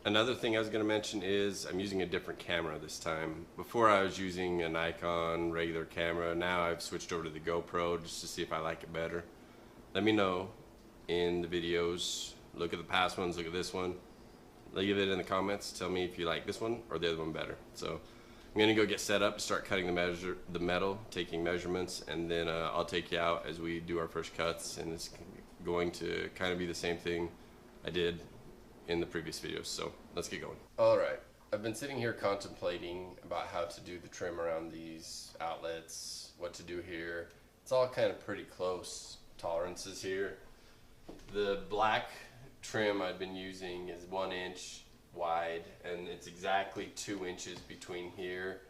Another thing I was going to mention is I'm using a different camera this time. Before I was using a Nikon regular camera. Now I've switched over to the GoPro just to see if I like it better. Let me know in the videos. Look at the past ones, look at this one. Leave it in the comments. Tell me if you like this one or the other one better. So I'm going to go get set up to start cutting the metal, taking measurements, and then I'll take you out as we do our first cuts, and it's going to kind of be the same thing I did in the previous videos. So let's get going. Alright, I've been sitting here contemplating about how to do the trim around these outlets, what to do here. It's all kind of pretty close tolerances here. The black trim I've been using is 1 inch wide, and it's exactly 2 inches between here.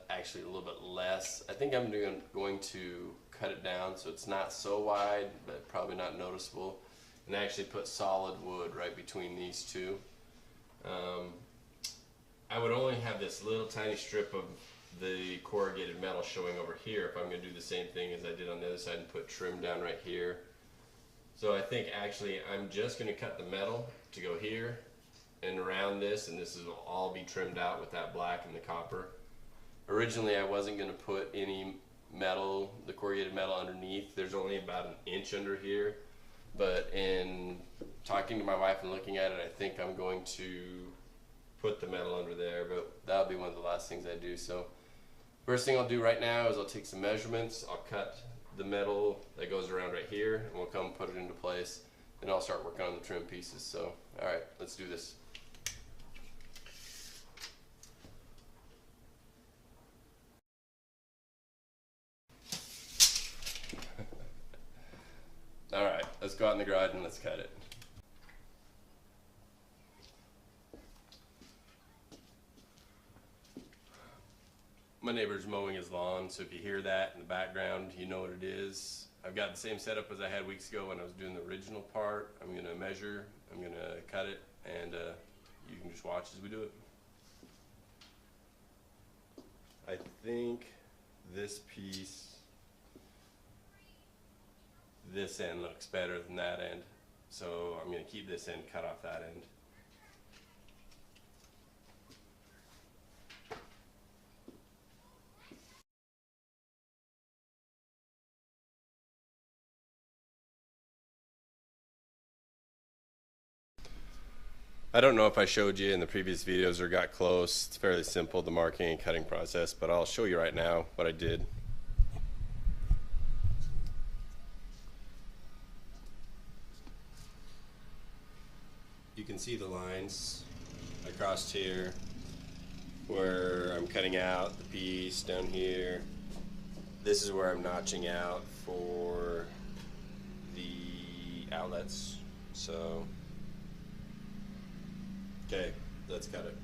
Actually a little bit less. I think I'm going to cut it down so it's not so wide, but probably not noticeable, and actually put solid wood right between these two. I would only have this little tiny strip of the corrugated metal showing over here if I'm going to do the same thing as I did on the other side and put trim down right here. So I think actually I'm just going to cut the metal to go here and around this, and this will all be trimmed out with that black and the copper. Originally I wasn't going to put any metal, the corrugated metal underneath. There's only about 1 inch under here, but in talking to my wife and looking at it, I think I'm going to put the metal under there, but that'll be one of the last things I do. So first thing I'll do right now is I'll take some measurements. I'll cut the metal that goes around right here, and we'll come put it into place, and I'll start working on the trim pieces. So alright, let's do this. Alright, let's go out in the garage and let's cut it. My neighbor's mowing his lawn, so if you hear that in the background, you know what it is. I've got the same setup as I had weeks ago when I was doing the original part. I'm going to measure, I'm going to cut it, and you can just watch as we do it. I think this piece, this end looks better than that end, so I'm going to keep this end, cut off that end. I don't know if I showed you in the previous videos or got close. It's fairly simple, the marking and cutting process, but I'll show you right now what I did. You can see the lines across here where I'm cutting out the piece down here. This is where I'm notching out for the outlets. So okay, let's cut it.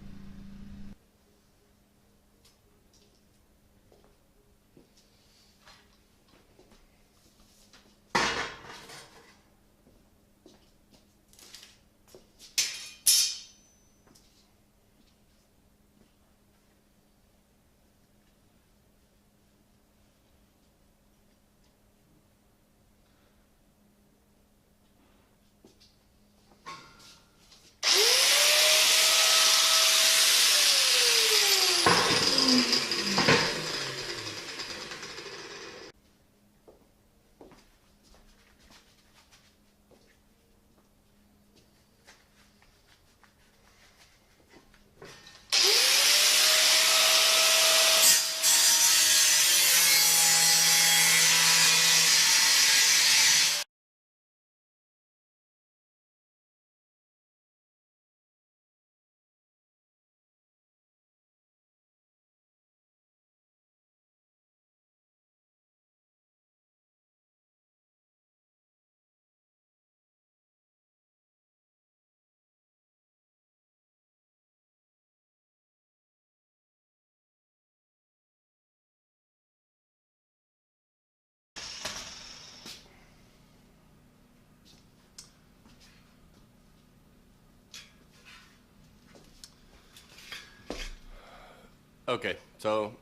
Okay, so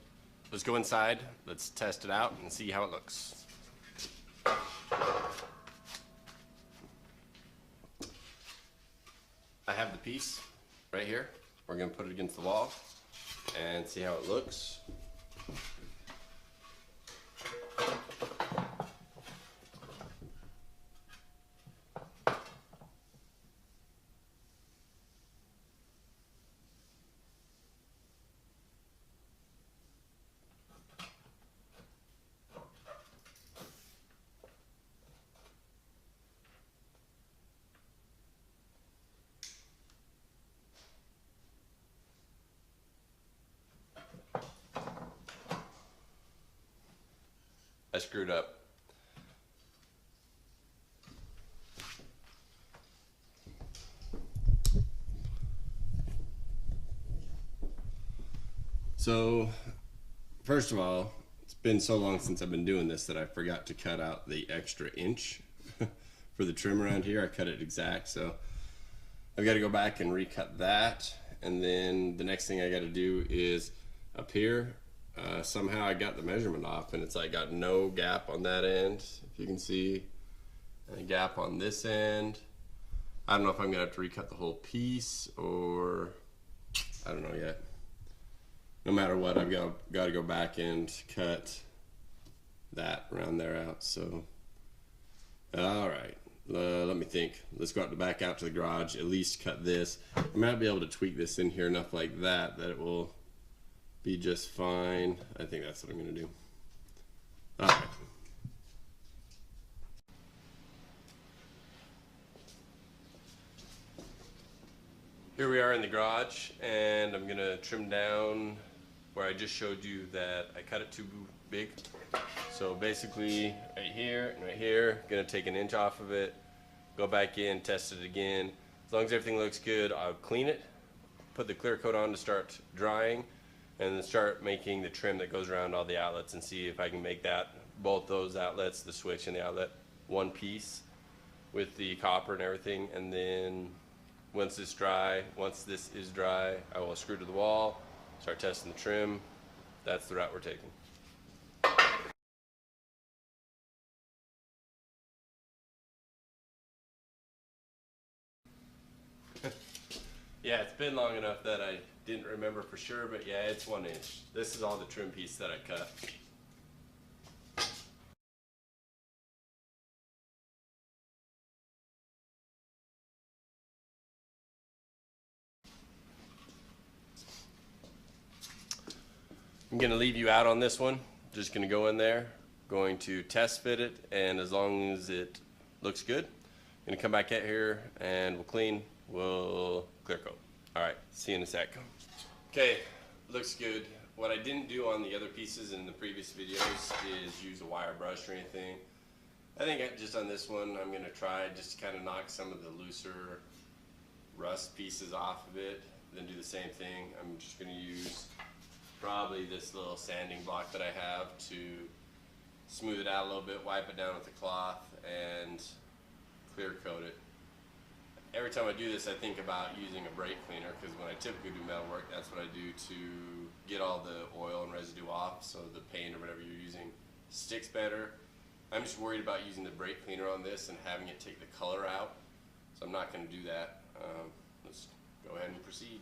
let's go inside, let's test it out and see how it looks. I have the piece right here. We're gonna put it against the wall and see how it looks. I screwed up. So, first of all, it's been so long since I've been doing this that I forgot to cut out the extra inch for the trim around here. I cut it exact, so I've got to go back and recut that. And then the next thing I got to do is up here. Somehow I got the measurement off, and it's like got no gap on that end, if you can see, and a gap on this end. I don't know if I'm gonna have to recut the whole piece, or I don't know yet. No matter what, I've got to go back and cut that around there out. So all right, let me think. Let's go out the back out to the garage, at least cut this. I might be able to tweak this in here enough like that it will be just fine. I think that's what I'm gonna do. All right. Here we are in the garage, and I'm gonna trim down where I just showed you that I cut it too big. So basically right here and right here, gonna take an inch off of it, go back in, test it again. As long as everything looks good, I'll clean it, put the clear coat on to start drying, and then start making the trim that goes around all the outlets and see if I can make that, both those outlets, the switch and the outlet, one piece with the copper and everything. And then once this is dry, I will screw to the wall, start testing the trim. That's the route we're taking. Yeah, it's been long enough that I didn't remember for sure, but yeah, it's 1 inch. This is all the trim piece that I cut. I'm gonna leave you out on this one. Just gonna go in there, going to test fit it, and as long as it looks good, I'm gonna come back out here and we'll clean, we'll clear coat. All right, see you in a sec. Okay, looks good. What I didn't do on the other pieces in the previous videos is use a wire brush or anything. I think just on this one, I'm gonna try just to kind of knock some of the looser rust pieces off of it, then do the same thing. I'm just gonna use probably this little sanding block that I have to smooth it out a little bit, wipe it down with a cloth, and clear coat it. Every time I do this, I think about using a brake cleaner, because when I typically do metal work, that's what I do to get all the oil and residue off, so the paint or whatever you're using sticks better. I'm just worried about using the brake cleaner on this and having it take the color out, so I'm not going to do that. Let's go ahead and proceed.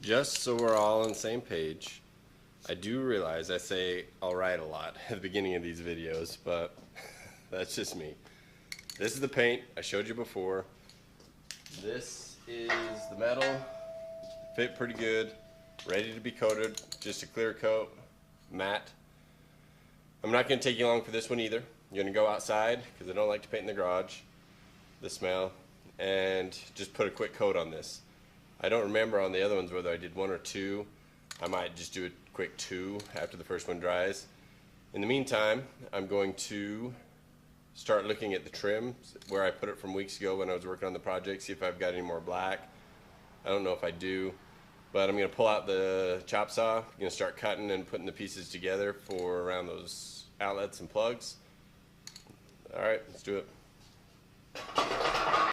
Just so we're all on the same page, I do realize I say alright a lot at the beginning of these videos, but that's just me. This is the paint I showed you before. This is the metal, fit pretty good, ready to be coated, just a clear coat, matte. I'm not going to take you long for this one either. You're going to go outside, because I don't like to paint in the garage, the smell, and just put a quick coat on this. I don't remember on the other ones whether I did 1 or 2. I might just do a quick 2 after the first one dries. In the meantime, I'm going to start looking at the trim where I put it from weeks ago when I was working on the project, see if I've got any more black. I don't know if I do, but I'm going to pull out the chop saw. I'm going to start cutting and putting the pieces together for around those outlets and plugs. All right, let's do it.